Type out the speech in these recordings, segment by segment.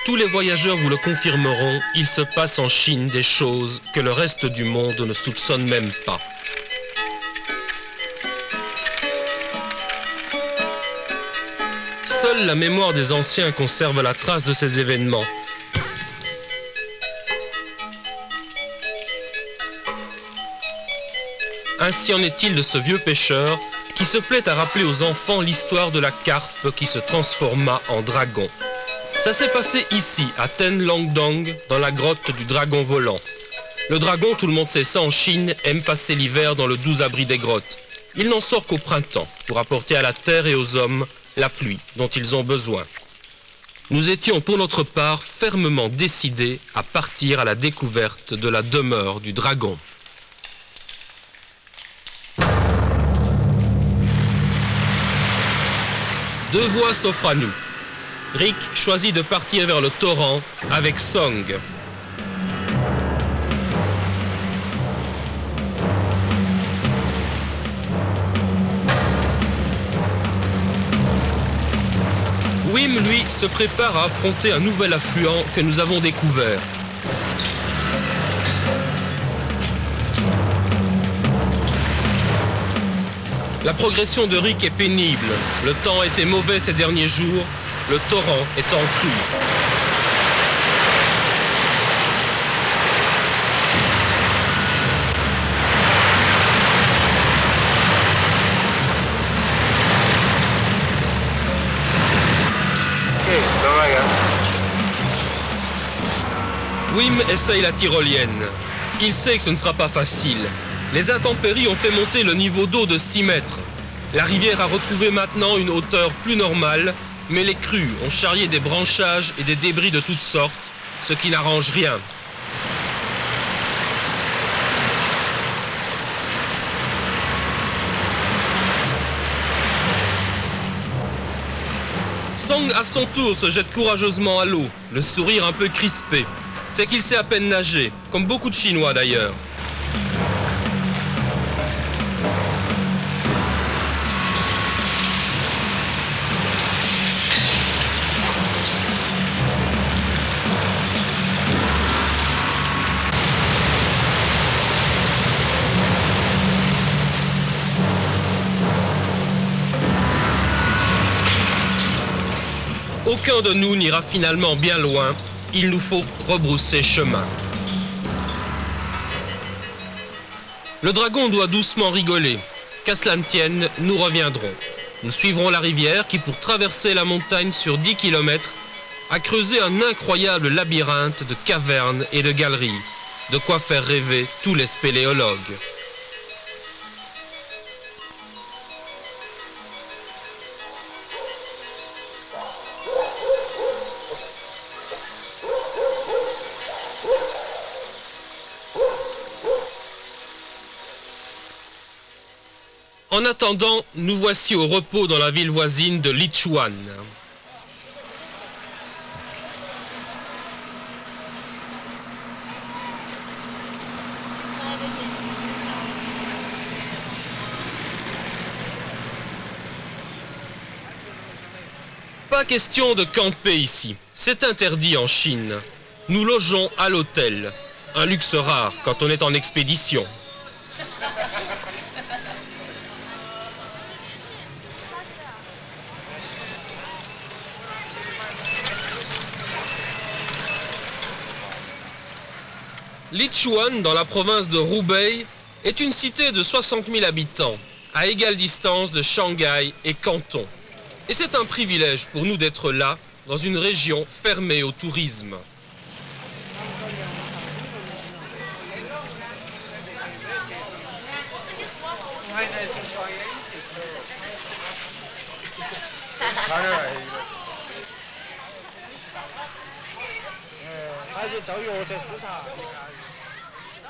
Tous les voyageurs vous le confirmeront, il se passe en Chine des choses que le reste du monde ne soupçonne même pas. Seule la mémoire des anciens conserve la trace de ces événements. Ainsi en est-il de ce vieux pêcheur qui se plaît à rappeler aux enfants l'histoire de la carpe qui se transforma en dragon. Ça s'est passé ici, à Tenlongdong, dans la grotte du dragon volant. Le dragon, tout le monde sait ça en Chine, aime passer l'hiver dans le doux abri des grottes. Il n'en sort qu'au printemps, pour apporter à la terre et aux hommes la pluie dont ils ont besoin. Nous étions pour notre part fermement décidés à partir à la découverte de la demeure du dragon. Deux voies s'offrent à nous. Rick choisit de partir vers le torrent avec Song. Wim, lui, se prépare à affronter un nouvel affluent que nous avons découvert. La progression de Rick est pénible. Le temps était mauvais ces derniers jours, le torrent étant cru. Wim essaye la tyrolienne. Il sait que ce ne sera pas facile. Les intempéries ont fait monter le niveau d'eau de 6 mètres. La rivière a retrouvé maintenant une hauteur plus normale, mais les crues ont charrié des branchages et des débris de toutes sortes, ce qui n'arrange rien. Song, à son tour, se jette courageusement à l'eau, le sourire un peu crispé. C'est qu'il sait à peine nager, comme beaucoup de Chinois d'ailleurs. Aucun de nous n'ira finalement bien loin. Il nous faut rebrousser chemin. Le dragon doit doucement rigoler. Qu'à cela ne tienne, nous reviendrons. Nous suivrons la rivière qui, pour traverser la montagne sur 10 km, a creusé un incroyable labyrinthe de cavernes et de galeries. De quoi faire rêver tous les spéléologues. En attendant, nous voici au repos dans la ville voisine de Lichuan. Pas question de camper ici, c'est interdit en Chine. Nous logeons à l'hôtel, un luxe rare quand on est en expédition. Lichuan, dans la province de Hubei, est une cité de 60 000 habitants, à égale distance de Shanghai et Canton. Et c'est un privilège pour nous d'être là, dans une région fermée au tourisme.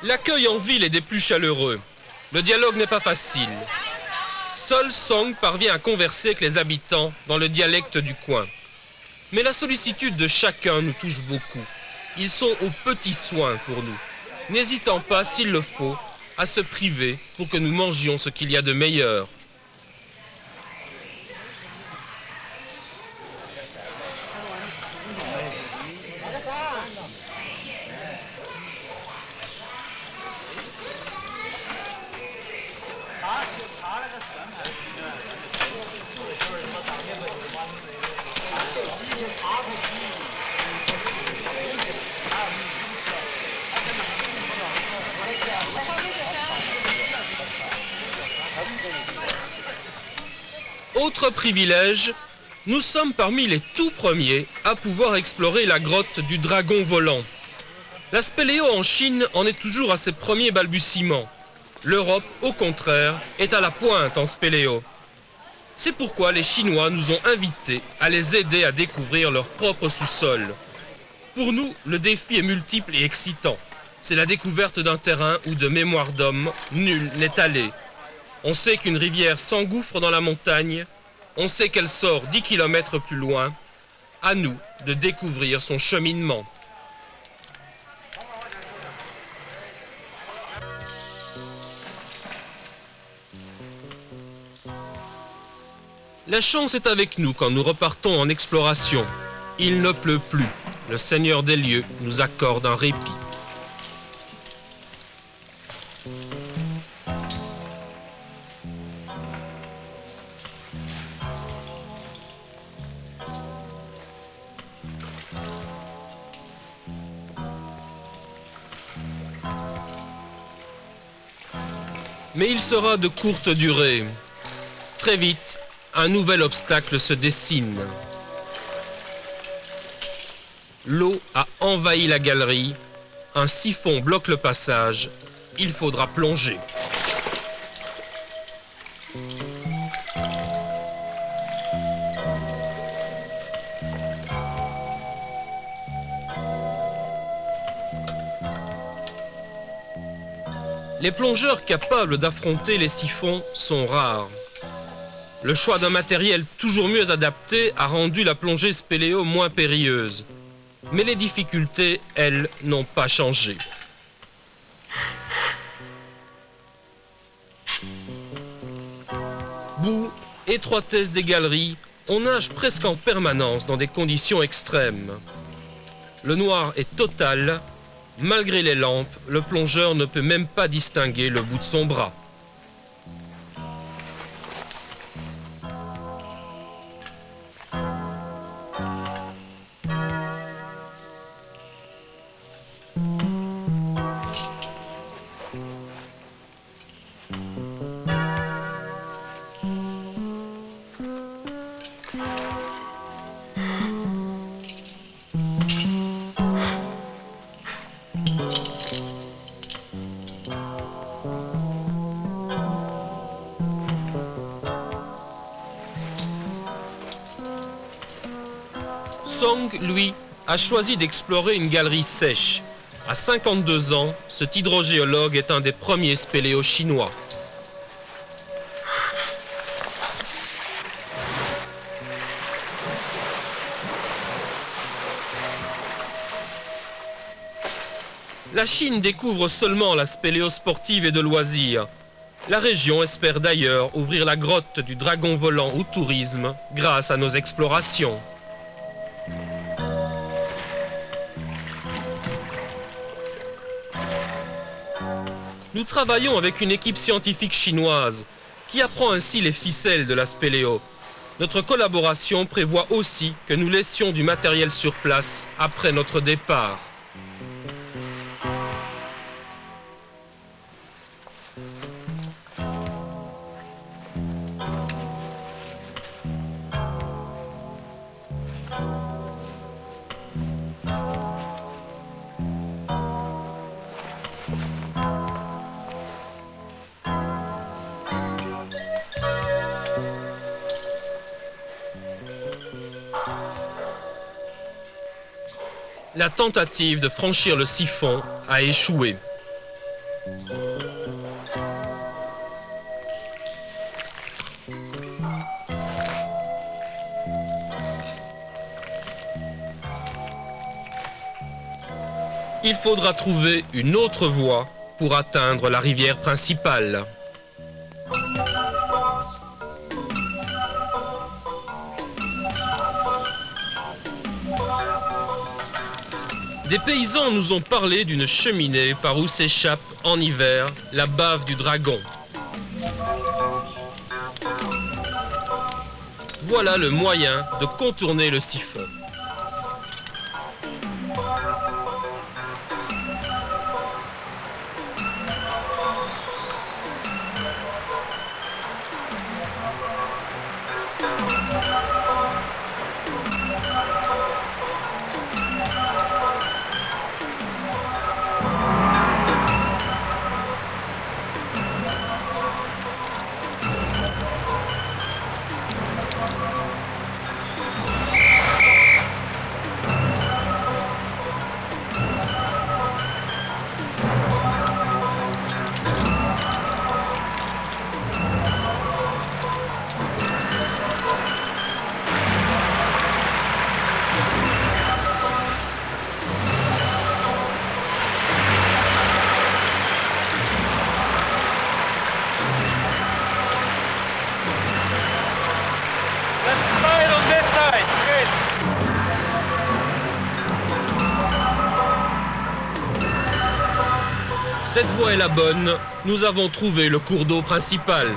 L'accueil en ville est des plus chaleureux. Le dialogue n'est pas facile. Seul Song parvient à converser avec les habitants dans le dialecte du coin. Mais la sollicitude de chacun nous touche beaucoup. Ils sont aux petits soins pour nous, n'hésitant pas, s'il le faut, à se priver pour que nous mangions ce qu'il y a de meilleur. Autre privilège, nous sommes parmi les tout premiers à pouvoir explorer la grotte du dragon volant. La spéléo en Chine en est toujours à ses premiers balbutiements. L'Europe, au contraire, est à la pointe en spéléo. C'est pourquoi les Chinois nous ont invités à les aider à découvrir leur propre sous-sol. Pour nous, le défi est multiple et excitant. C'est la découverte d'un terrain où de mémoire d'homme, nul n'est allé. On sait qu'une rivière s'engouffre dans la montagne, on sait qu'elle sort 10 km plus loin. À nous de découvrir son cheminement. La chance est avec nous quand nous repartons en exploration. Il ne pleut plus. Le Seigneur des lieux nous accorde un répit. Mais il sera de courte durée. Très vite, un nouvel obstacle se dessine. L'eau a envahi la galerie, un siphon bloque le passage, il faudra plonger. Les plongeurs capables d'affronter les siphons sont rares. Le choix d'un matériel toujours mieux adapté a rendu la plongée spéléo moins périlleuse. Mais les difficultés, elles, n'ont pas changé. Boue, étroitesse des galeries, on nage presque en permanence dans des conditions extrêmes. Le noir est total. Malgré les lampes, le plongeur ne peut même pas distinguer le bout de son bras. Song, lui, a choisi d'explorer une galerie sèche. À 52 ans, cet hydrogéologue est un des premiers spéléos chinois. La Chine découvre seulement la spéléo sportive et de loisirs. La région espère d'ailleurs ouvrir la grotte du dragon volant au tourisme grâce à nos explorations. Nous travaillons avec une équipe scientifique chinoise qui apprend ainsi les ficelles de la spéléo. Notre collaboration prévoit aussi que nous laissions du matériel sur place après notre départ. La tentative de franchir le siphon a échoué. Il faudra trouver une autre voie pour atteindre la rivière principale. Des paysans nous ont parlé d'une cheminée par où s'échappe en hiver la bave du dragon. Voilà le moyen de contourner le siphon. cette voie est la bonne, nous avons trouvé le cours d'eau principal.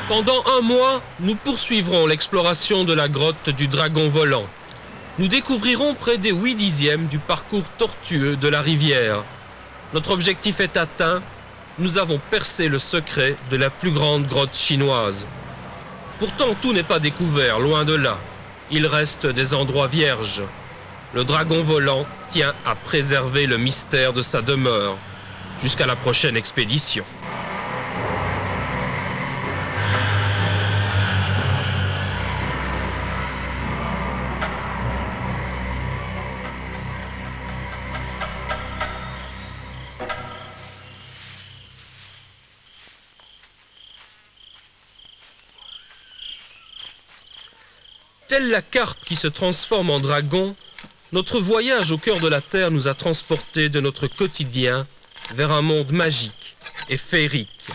Pendant un mois, nous poursuivrons l'exploration de la grotte du Dragon Volant. Nous découvrirons près des 8/10 du parcours tortueux de la rivière. Notre objectif est atteint, nous avons percé le secret de la plus grande grotte chinoise. Pourtant, tout n'est pas découvert, loin de là. Il reste des endroits vierges. Le Dragon Volant tient à préserver le mystère de sa demeure. Jusqu'à la prochaine expédition. Telle la carpe qui se transforme en dragon, notre voyage au cœur de la Terre nous a transportés de notre quotidien vers un monde magique et féerique.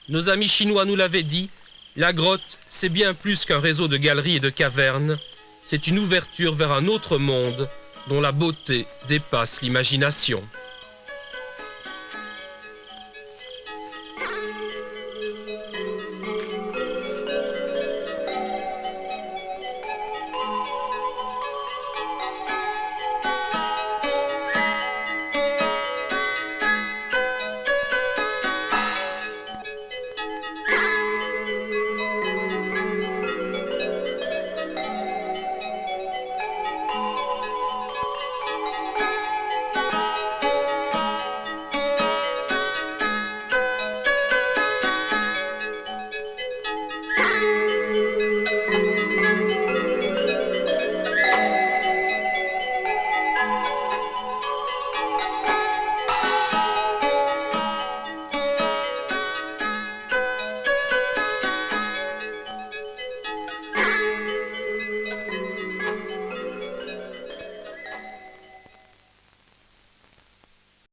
Nos amis chinois nous l'avaient dit, la grotte, c'est bien plus qu'un réseau de galeries et de cavernes, c'est une ouverture vers un autre monde dont la beauté dépasse l'imagination.